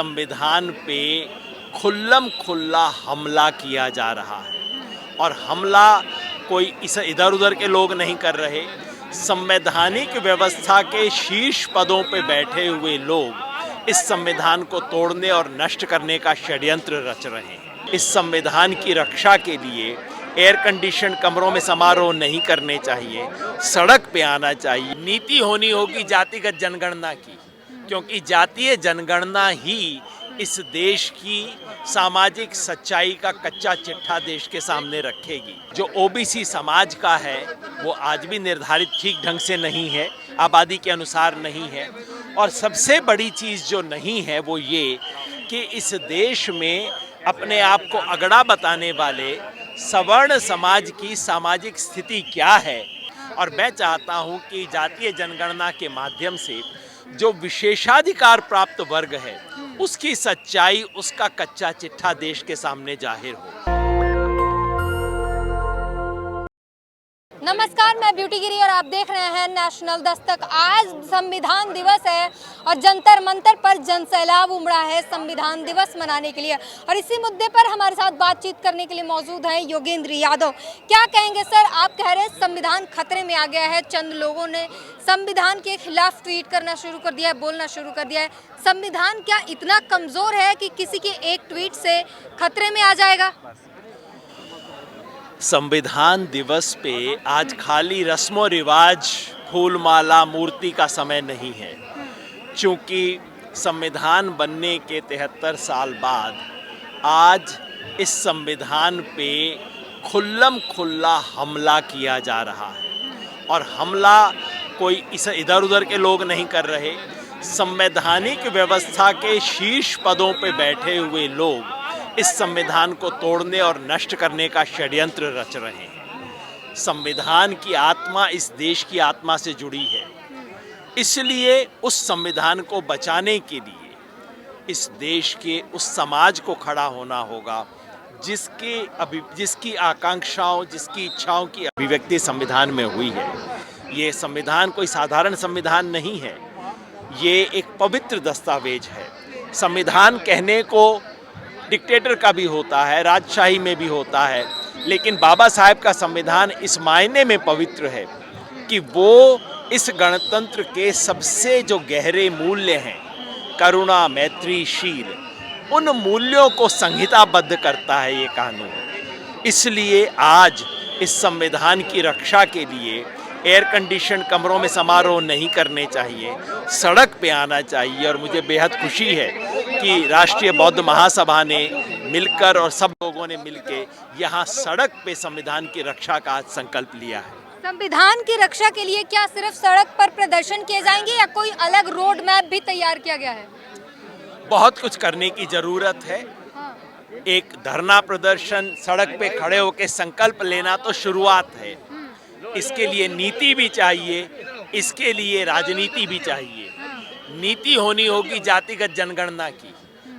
संविधान पे खुल्लम खुल्ला हमला किया जा रहा है और हमला कोई इधर उधर के लोग नहीं कर रहे। संवैधानिक व्यवस्था के शीर्ष पदों पे बैठे हुए लोग इस संविधान को तोड़ने और नष्ट करने का षड्यंत्र रच रहे हैं। इस संविधान की रक्षा के लिए एयर कंडीशन कमरों में समारोह नहीं करने चाहिए, सड़क पे आना चाहिए। नीति होनी होगी जातिगत जनगणना की, क्योंकि जातीय जनगणना ही इस देश की सामाजिक सच्चाई का कच्चा चिट्ठा देश के सामने रखेगी। जो ओबीसी समाज का है वो आज भी निर्धारित ठीक ढंग से नहीं है, आबादी के अनुसार नहीं है। और सबसे बड़ी चीज़ जो नहीं है वो ये कि इस देश में अपने आप को अगड़ा बताने वाले सवर्ण समाज की सामाजिक स्थिति क्या है। और मैं चाहता हूँ कि जातीय जनगणना के माध्यम से जो विशेषाधिकार प्राप्त वर्ग है उसकी सच्चाई, उसका कच्चा चिट्ठा देश के सामने जाहिर हो। नमस्कार, मैं ब्यूटी गिरी और आप देख रहे हैं नेशनल दस्तक। आज संविधान दिवस है और जंतर मंतर पर जनसैलाब उमड़ा है संविधान दिवस मनाने के लिए। और इसी मुद्दे पर हमारे साथ बातचीत करने के लिए मौजूद है योगेंद्र यादव। क्या कहेंगे सर? आप कह रहे हैं संविधान खतरे में आ गया है, चंद लोगों ने संविधान के खिलाफ ट्वीट करना शुरू कर दिया है, बोलना शुरू कर दिया है। संविधान क्या इतना कमजोर है कि किसी के एक ट्वीट से खतरे में आ जाएगा? संविधान दिवस पे आज खाली रस्मों रिवाज, फूल माला, मूर्ति का समय नहीं है। क्योंकि संविधान बनने के 73 साल बाद आज इस संविधान पे खुल्लम खुल्ला हमला किया जा रहा है और हमला कोई इधर उधर के लोग नहीं कर रहे। संवैधानिक व्यवस्था के शीर्ष पदों पे बैठे हुए लोग इस संविधान को तोड़ने और नष्ट करने का षड्यंत्र रच रहे हैं। संविधान की आत्मा इस देश की आत्मा से जुड़ी है, इसलिए उस संविधान को बचाने के लिए इस देश के उस समाज को खड़ा होना होगा जिसकी आकांक्षाओं, जिसकी इच्छाओं की अभिव्यक्ति संविधान में हुई है। ये संविधान कोई साधारण संविधान नहीं है, ये एक पवित्र दस्तावेज है। संविधान कहने को डिक्टेटर का भी होता है, राजशाही में भी होता है, लेकिन बाबा साहेब का संविधान इस मायने में पवित्र है कि वो इस गणतंत्र के सबसे जो गहरे मूल्य हैं, करुणा, मैत्री, शील, उन मूल्यों को संहिताबद्ध करता है ये कानून। इसलिए आज इस संविधान की रक्षा के लिए एयर कंडीशन कमरों में समारोह नहीं करने चाहिए, सड़क पे आना चाहिए। और मुझे बेहद खुशी है कि राष्ट्रीय बौद्ध महासभा ने मिलकर और सब लोगों ने मिलकर यहाँ सड़क पे संविधान की रक्षा का आज संकल्प लिया है। संविधान की रक्षा के लिए क्या सिर्फ सड़क पर प्रदर्शन किए जाएंगे या कोई अलग रोड मैप भी तैयार किया गया है? बहुत कुछ करने की जरूरत है। एक धरना प्रदर्शन, सड़क पे खड़े होकर संकल्प लेना तो शुरुआत है। इसके लिए नीति भी चाहिए, इसके लिए राजनीति भी चाहिए। नीति होनी होगी जातिगत जनगणना की,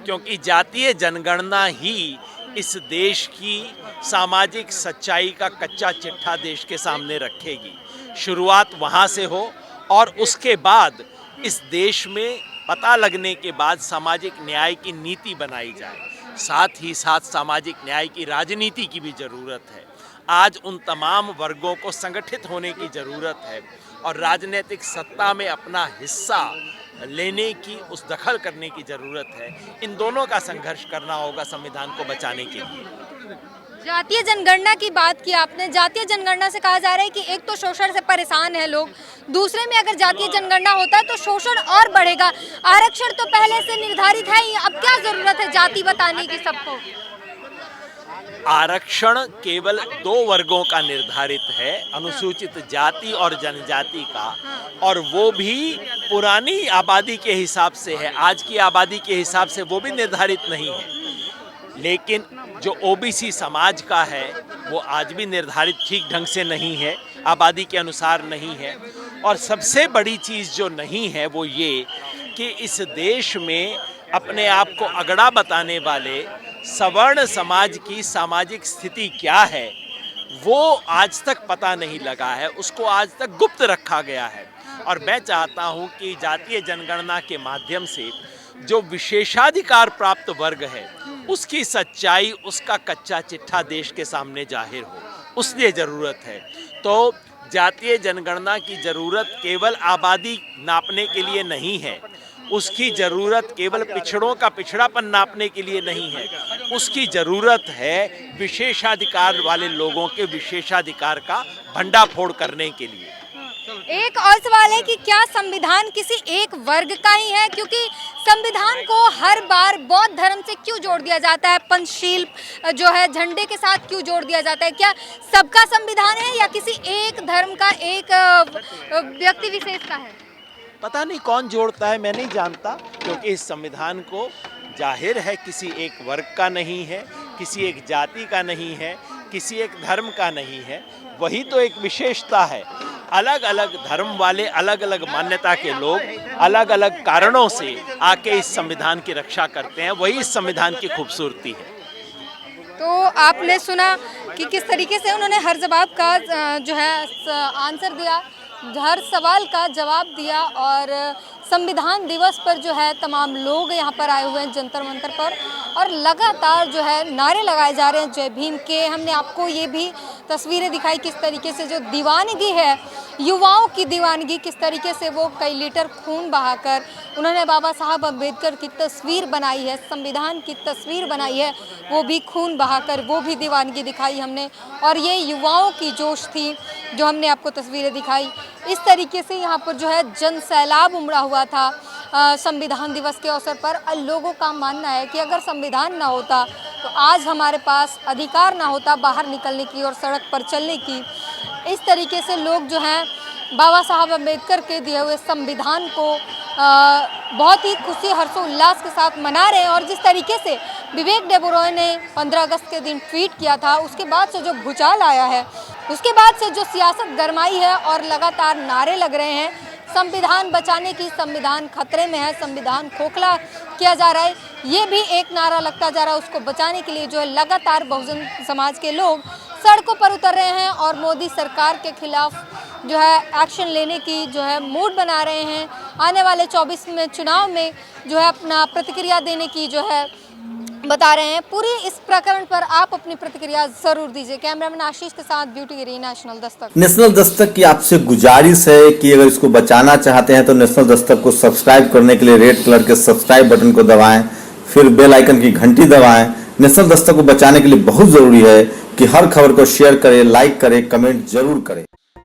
क्योंकि जातीय जनगणना ही इस देश की सामाजिक सच्चाई का कच्चा चिट्ठा देश के सामने रखेगी। शुरुआत वहाँ से हो और उसके बाद इस देश में पता लगने के बाद सामाजिक न्याय की नीति बनाई जाए। साथ ही साथ सामाजिक न्याय की राजनीति की भी ज़रूरत है। आज उन तमाम वर्गों को संगठित होने की ज़रूरत है और राजनीतिक सत्ता में अपना हिस्सा लेने की, उस दखल करने की ज़रूरत है। इन दोनों का संघर्ष करना होगा संविधान को बचाने के लिए। जातीय जनगणना की बात की आपने। जातीय जनगणना से कहा जा रहा है कि एक तो शोषण से परेशान है लोग, दूसरे में अगर जातीय जनगणना होता है तो शोषण और बढ़ेगा। आरक्षण तो पहले से निर्धारित है ही, अब क्या जरूरत है जाति बताने की सबको? आरक्षण केवल 2 वर्गों का निर्धारित है, अनुसूचित जाति और जनजाति का, और वो भी पुरानी आबादी के हिसाब से है। आज की आबादी के हिसाब से वो भी निर्धारित नहीं है। लेकिन जो ओबीसी समाज का है वो आज भी निर्धारित ठीक ढंग से नहीं है, आबादी के अनुसार नहीं है। और सबसे बड़ी चीज़ जो नहीं है वो ये कि इस देश में अपने आप को अगड़ा बताने वाले सवर्ण समाज की सामाजिक स्थिति क्या है वो आज तक पता नहीं लगा है, उसको आज तक गुप्त रखा गया है। और मैं चाहता हूं कि जातीय जनगणना के माध्यम से जो विशेषाधिकार प्राप्त वर्ग है उसकी सच्चाई, उसका कच्चा चिट्ठा देश के सामने जाहिर हो, उसलिए ज़रूरत है। तो जातीय जनगणना की ज़रूरत केवल आबादी नापने के लिए नहीं है, उसकी ज़रूरत केवल पिछड़ों का पिछड़ापन नापने के लिए नहीं है, उसकी ज़रूरत है विशेषाधिकार वाले लोगों के विशेषाधिकार का भंडाफोड़ करने के लिए। एक और सवाल है कि क्या संविधान किसी एक वर्ग का ही है, क्योंकि संविधान को हर बार बौद्ध धर्म से क्यों जोड़ दिया जाता है, पंचशील जो है झंडे के साथ क्यों जोड़ दिया जाता है? क्या सबका संविधान है या किसी एक धर्म का, एक व्यक्ति विशेष का है? पता नहीं कौन जोड़ता है, मैं नहीं जानता, क्योंकि इस संविधान को जाहिर है किसी एक वर्ग का नहीं है, किसी एक जाति का नहीं है, किसी एक धर्म का नहीं है। वही तो एक विशेषता है। अलग अलग धर्म वाले, अलग अलग मान्यता के लोग अलग अलग कारणों से आके इस संविधान की रक्षा करते हैं, वही इस संविधान की खूबसूरती है। तो आपने सुना कि किस तरीके से उन्होंने हर जवाब का जो है आंसर दिया, हर सवाल का जवाब दिया, और संविधान दिवस पर जो है तमाम लोग यहाँ पर आए हुए हैं जंतर मंतर पर, और लगातार जो है नारे लगाए जा रहे हैं जय भीम के। हमने आपको ये भी तस्वीरें दिखाई किस तरीके से जो दीवानगी है, युवाओं की दीवानगी, किस तरीके से वो कई लीटर खून बहाकर उन्होंने बाबा साहब अम्बेडकर की तस्वीर बनाई है, संविधान की तस्वीर बनाई है, वो भी खून बहाकर, वो भी दीवानगी दिखाई हमने। और ये युवाओं की जोश थी जो हमने आपको तस्वीरें दिखाई। इस तरीके से यहाँ पर जो है जन सैलाब उमड़ा हुआ था संविधान दिवस के अवसर पर। लोगों का मानना है कि अगर संविधान ना होता तो आज हमारे पास अधिकार ना होता बाहर निकलने की और सड़क पर चलने की। इस तरीके से लोग जो हैं बाबा साहब अम्बेडकर के दिए हुए संविधान को बहुत ही खुशी हर्षोल्लास के साथ मना रहे हैं। और जिस तरीके से विवेक डेबरॉय ने 15 अगस्त के दिन ट्वीट किया था, उसके बाद से जो भूचाल आया है, उसके बाद से जो सियासत गरमाई है और लगातार नारे लग रहे हैं संविधान बचाने की, संविधान खतरे में है, संविधान खोखला किया जा रहा है, ये भी एक नारा लगता जा रहा है। उसको बचाने के लिए जो है लगातार बहुजन समाज के लोग सड़कों पर उतर रहे हैं और मोदी सरकार के खिलाफ जो है एक्शन लेने की जो है मूड बना रहे हैं। आने वाले 24 में चुनाव में जो है अपना प्रतिक्रिया देने की जो है बता रहे हैं। पूरी इस प्रकरण पर आप अपनी प्रतिक्रिया जरूर दीजिए। कैमरामैन आशीष के साथ ब्यूटी गिरी, नेशनल दस्तक। नेशनल दस्तक की आपसे गुजारिश है कि अगर इसको बचाना चाहते हैं तो नेशनल दस्तक को सब्सक्राइब करने के लिए रेड कलर के सब्सक्राइब बटन को दबाएं, फिर बेल आइकन की घंटी दबाएं। नेशनल दस्तक को बचाने के लिए बहुत जरूरी है कि हर खबर को शेयर करें, लाइक करें, कमेंट जरूर करें।